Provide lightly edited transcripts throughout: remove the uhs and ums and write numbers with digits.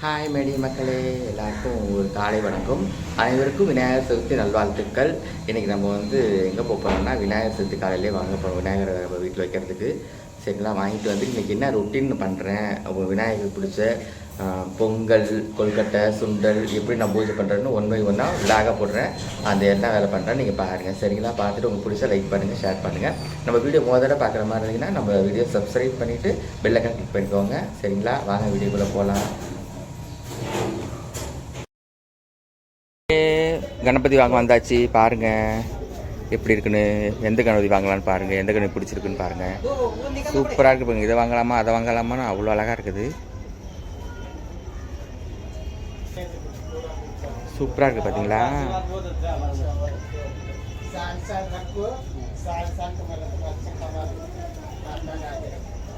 Hi Maddy மக்களே, எல்லாருக்கும் ஒரு காலை வணக்கம். அனைவருக்கும் விநாயகர் சதுர்த்தி நல்வாழ்த்துக்கள். இன்றைக்கி நம்ம எங்கே போகிறோம்னா விநாயகர் சதுர்த்தி காலையிலே வாங்க போகிறோம் விநாயகரை நம்ம வீட்டில் வைக்கிறதுக்கு. சரிங்களா, வாங்கிட்டு இன்றைக்கி என்ன ரொட்டீன் பண்ணுறேன், விநாயகர் பிடிச்ச பொங்கல், கொல்கட்டை, சுண்டல் எப்படி நான் பூஜை பண்ணுறேன்னு ஒன் பை ஒன்னாக விலாக போடுறேன். அந்த என்ன வேலை பண்ணுறேன் நீங்கள் பாருங்கள். சரிங்களா, பார்த்துட்டு உங்களுக்கு பிடிச்ச லைக் பண்ணுங்கள், ஷேர் பண்ணுங்கள். நம்ம வீடியோ முதல்ல பார்க்குற மாதிரி இருந்தீங்கன்னா நம்ம வீடியோ சப்ஸ்கிரைப் பண்ணிவிட்டு பெல்லைக்கான் கிளிக் பண்ணிக்கோங்க. சரிங்களா, வாங்க வீடியோக்குள்ளே போகலாம். கணபதி வாங்க வந்தாச்சு. பாருங்க எப்படி இருக்குன்னு. எந்த கணபதி வாங்கலான்னு பாருங்க, எந்த கணபதி பிடிச்சிருக்குன்னு பாருங்க. சூப்பராக இருக்கு பாருங்க. இதை வாங்கலாமா அதை வாங்கலாமான்னு அவ்வளோ அழகாக இருக்குது. சூப்பராக இருக்குது பார்த்தீங்களா.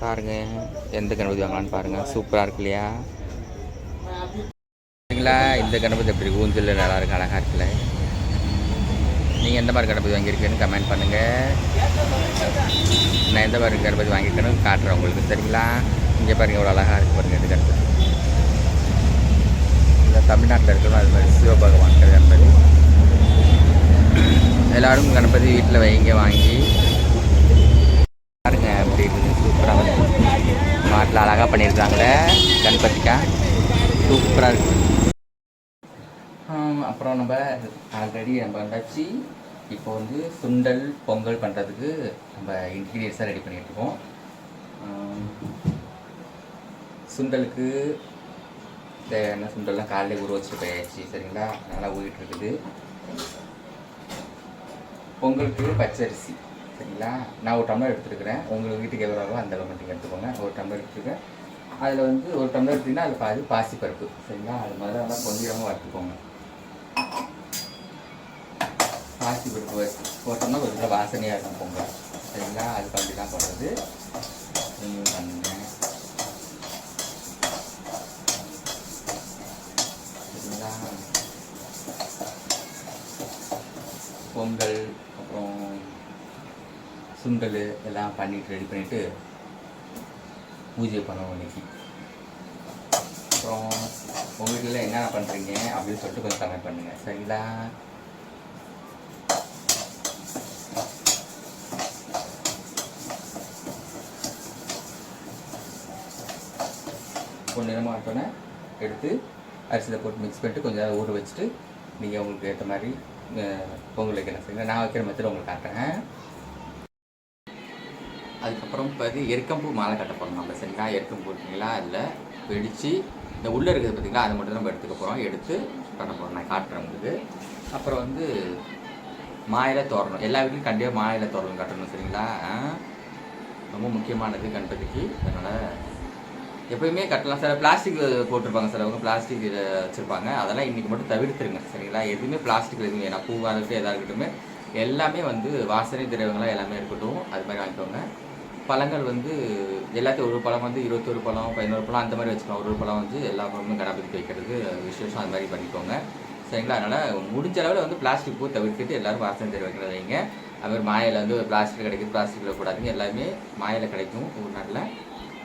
பாருங்க எந்த கணபதி வாங்கலான்னு பாருங்க. சூப்பராக இருக்கு இல்லையா. இந்த கணபதி எப்படி ஊஞ்சல் நல்லா இருக்கு, அழகாக இருக்குல்ல. நீங்கள் எந்த மாதிரி கணபதி வாங்கியிருக்கேன்னு கமெண்ட் பண்ணுங்கள். நான் எந்த மாதிரி கணபதி வாங்கியிருக்கேன்னு காட்டுறேன் உங்களுக்கு. சரிங்களா, இங்கே பாருங்கள் எவ்வளோ அழகாக இருக்குது பாருங்கள். இந்த கணபதி இந்த தமிழ்நாட்டில் இருக்கணும். அது மாதிரி சிவபகவான் கணபதி. எல்லோரும் கணபதி வீட்டில் வைங்க வாங்கி பாருங்க. அப்படி இருக்குது, சூப்பராக மாட்டில் அழகாக பண்ணியிருக்காங்களே கணபதிக்கா. சூப்பராக இருக்குது. அப்புறம் நம்ம ஆல்ரெடி நம்ம வந்தாச்சு. இப்போ சுண்டல் பொங்கல் பண்ணுறதுக்கு நம்ம இன்க்ரீடியன்ஸாக ரெடி பண்ணிகிட்டு இருக்கோம். சுண்டலுக்கு தேவையான சுண்டல்லாம் காலையில் ஊற வச்சுட்டு போயாச்சு. சரிங்களா, நல்லா ஊறிட்டு இருக்குது. பொங்கலுக்கு பச்சரிசி. சரிங்களா, நான் ஒரு டம்ளர் எடுத்துருக்கிறேன். உங்களுக்கு வீட்டுக்கு எவ்வளோ அந்த மட்டும் எடுத்துக்கோங்க. ஒரு டம்ளர் எடுத்துருக்கேன். அதில் ஒரு டம்ளர் எடுத்திங்கன்னா அது பாதி பாசிப்பருப்பு. சரிங்களா, அது மாதிரி நல்லா கொஞ்சமாக வறுத்துக்கோங்க. பாசிப்பருப்பு போட்டோம்னா கொஞ்சம் வாசனையாக இருக்கும் பொங்கல். சரிங்களா, அது பண்ணி தான் போடுறது. பண்ணுங்க. சரிங்களா, பொங்கல் அப்புறம் சுண்டல் எல்லாம் பண்ணிட்டு ரெடி பண்ணிவிட்டு பூஜை பண்ணுவோம் இன்னைக்கு. அப்புறம் உங்கள் வீட்டில் என்னென்ன பண்ணுறீங்க அப்படின்னு சொல்லிட்டு கொஞ்சம் கமெண்ட் பண்ணுங்கள். சரிங்களா, கொஞ்சம் நேரமாக ஆட்டோன்னே எடுத்து அரிசியில் போட்டு மிக்ஸ் பண்ணிட்டு கொஞ்சம் நேரம் ஊற வச்சுட்டு நீங்கள் உங்களுக்கு ஏற்ற மாதிரி பொங்கல் வைக்கிறேன். சரிங்களா, நான் வைக்கிற மெத்தட் உங்களுக்கு காட்டுறேன். அதுக்கப்புறம் எருக்கம்பூ மாலை கட்ட போகிறோம் நம்ம. சரிங்களா, எருக்கம்பூ இருக்குங்களா, அதில் வெடித்து இந்த உள்ளே இருக்குது பார்த்திங்களா, அதை மட்டும் நம்ம எடுத்துக்க போகிறோம். எடுத்து பண்ண போகிறோம், நான் காட்டுறேன் உங்களுக்கு. அப்புறம் மாயில தோரணம். எல்லா வீட்லையும் கண்டிப்பாக மாயில தோரணம் கட்டணும். சரிங்களா, ரொம்ப முக்கியமானது கணபதிக்கு. அதனால் எப்போயுமே கட்டலாம். சில பிளாஸ்டிக் போட்டிருப்பாங்க, சிலவங்க பிளாஸ்டிக் இதை வச்சுருப்பாங்க. அதெல்லாம் இன்றைக்கி மட்டும் தவிர்த்துருங்க. சரிங்களா, எதுவுமே பிளாஸ்டிக் எதுவுமே வேணாம். பூவாக இருக்கட்டும் எதாக இருக்கட்டும் எல்லாமே வாசனை திரவங்களாக எல்லாமே இருக்கட்டும். அது மாதிரி வாங்கிக்கோங்க. பழங்கள் எல்லாத்தையும் ஒரு பழம் 21 பழம் 11 பழம் அந்த மாதிரி வச்சுக்கோங்க. ஒரு பழம் எல்லா பழமும் கணபதிக்கு வைக்கிறது விசேஷம். அது மாதிரி பண்ணிக்கோங்க. சரிங்களா, அதனால் முடிஞ்ச அளவில் பிளாஸ்டிக் பூ தவிர்த்துட்டு எல்லோரும் வாசனை திரவ வைக்கிறது வைங்க. அதுமாதிரி மாயில் பிளாஸ்டிக் கிடைக்குது, பிளாஸ்டிக்கில் கூடாதுங்க. எல்லாமே மாயில் கிடைக்கும் ஊர்நாட்டில்,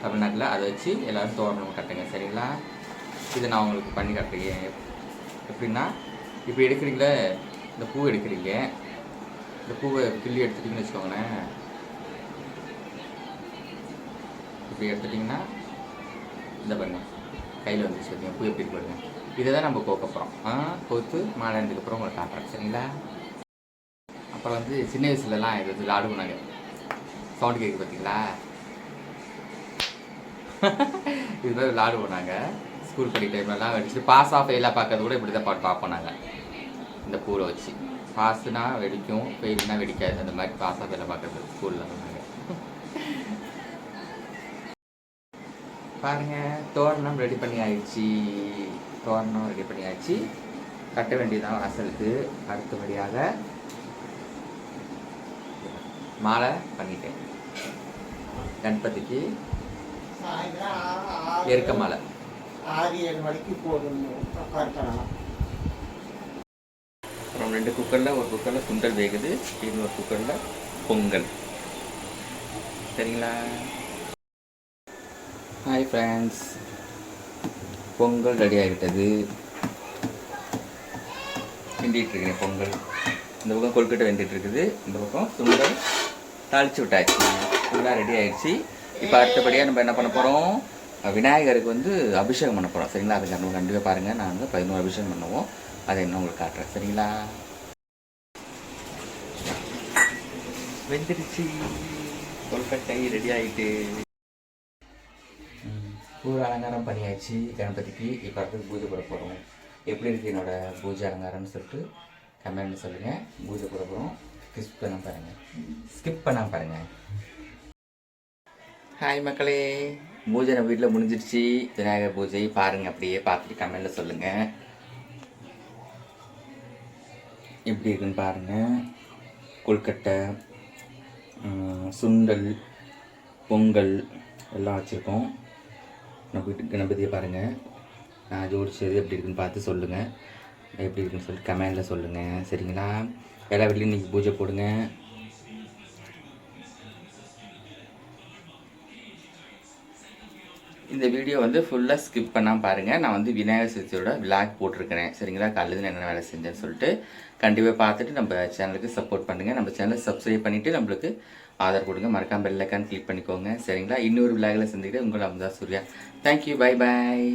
தமிழ்நாட்டில். அதை வச்சு எல்லோரும் தோரணம் கட்டுங்க. சரிங்களா, இதை நான் உங்களுக்கு பண்ணி காட்டுறேன். எப்படின்னா, இப்போ எடுக்கிறீங்களே இந்த பூ எடுக்கிறீங்க, இந்த பூவை கிள்ளி எடுத்துட்டிங்கன்னு வச்சுக்கோங்களேன். இப்படி எடுத்துட்டிங்கன்னா இந்த பாருங்க கையில் வந்துச்சு பார்த்தீங்க பூ எப்படி போடுங்க. இதை தான் நம்ம கோக்க போகிறோம். கோத்து மாலை இருந்ததுக்கப்புறம் உங்களுக்கு காட்டுறேன். சரிங்களா, அப்புறம் சின்ன வயசுலலாம் இது விளாடு பண்ணாங்க. சவுண்டு கேட்கு பார்த்தீங்களா. இது மாதிரி விளாடு போனாங்க ஸ்கூல் படிக்கிற டைம்லலாம். வெடிச்சுட்டு பாஸ் ஆஃப் ஃபெயிலாக பார்க்கறது கூட இப்படி தான் பாட்டு பார்ப்போம் நாங்கள். இந்த பூவில் வச்சு பாஸ்னா வெடிக்கும், ஃபெயில்னா வெடிக்காது. அந்த மாதிரி பாஸ் ஆஃப் ஃபெயிலாக பார்க்குறது ஸ்கூலில் சொன்னாங்க. பாருங்கள், தோரணம் ரெடி பண்ணி ஆயிடுச்சு. தோரணம் ரெடி பண்ணி ஆயிடுச்சு. கட்ட வேண்டியதான் வாசலுக்கு. அடுத்தபடியாக மாலை பண்ணிட்டேன் கணபதிக்கு. எருக்க மாலை 6-7 மணிக்கு போடணும். அப்புறம் 2 குக்கரில், ஒரு குக்கரில் சுண்டல் வேகுது, இன்னொரு குக்கரில் பொங்கல். சரிங்களா. ஹாய் ஃப்ரெண்ட்ஸ், பொங்கல் ரெடி ஆகிட்டது. கிண்டிகிட்டு இருக்கேன் பொங்கல். இந்த பக்கம் கொழுக்கட்டை வெந்துட்டு இருக்குது, இந்த பக்கம் சுண்டல் தாளித்து விட்டாச்சு. ஃபுல்லாக ரெடி ஆகிடுச்சு. இப்போ அடுத்தபடியாக நம்ம என்ன பண்ண போகிறோம், விநாயகருக்கு வந்து அபிஷேகம் பண்ண போகிறோம். சரிங்களா? அதுக்கு நம்ம கண்டிப்பாக பாருங்கள். நான் வந்து 11 அபிஷேகம் பண்ணுவோம். அதை என்ன உங்களுக்கு காட்டுறேன். சரிங்களா? வெந்துடுச்சு, கொழுக்கட்டை ரெடி ஆகிட்டு. பூ அலங்காரம் பண்ணியாச்சு கணபதிக்கு. இப்போ அடுத்து பூஜை போட போகிறோம். எப்படி இருக்குது என்னோடய பூஜை அலங்காரம்னு சொல்லிட்டு கமெண்ட்னு சொல்லுங்கள். பூஜை போட போகிறோம். ஸ்கிப் பண்ணாமல் பாருங்கள். ஹாய் மக்களே, பூஜை நம்ம வீட்டில் முடிஞ்சிடுச்சு. விநாயகர் பூஜை பாருங்கள். அப்படியே பார்த்துட்டு கமெண்டில் சொல்லுங்கள் எப்படி இருக்குன்னு பாருங்கள். கொழுக்கட்டை, சுண்டல், பொங்கல் எல்லாம் வச்சுருக்கோம். நம்ம வீட்டு கணபதியை பாருங்கள். நான் ஜோடிச்சது எப்படி இருக்குன்னு பார்த்து சொல்லுங்கள். எப்படி இருக்குன்னு சொல்லிட்டு கமெண்டில் சொல்லுங்கள். சரிங்களா? எல்லா வீட்லையும் இன்றைக்கி பூஜை போடுங்க. இந்த வீடியோ வந்து ஃபுல்லாக ஸ்கிப் பண்ணாமல் பாருங்கள். நான் வந்து விநாயகர் சதுர்த்தியோட விளாக் போட்டிருக்கிறேன். சரிங்களா? காலையில் என்ன வேலை செஞ்சேன்னு சொல்லிட்டு கண்டிப்பாக பார்த்துட்டு நம்ம சேனலுக்கு சப்போர்ட் பண்ணுங்கள். நம்ம சேனலை சப்ஸ்கிரைப் பண்ணிவிட்டு நம்மளுக்கு ஆதரவு கொடுங்க. மறக்காம பெல் ஐக்கான் கிளிக் பண்ணிக்கோங்க. சரிங்களா? இன்னொரு விளாகில் சந்திக்கிறேன். உங்களை அமுதா சூர்யா. தேங்க்யூ. பை பாய்.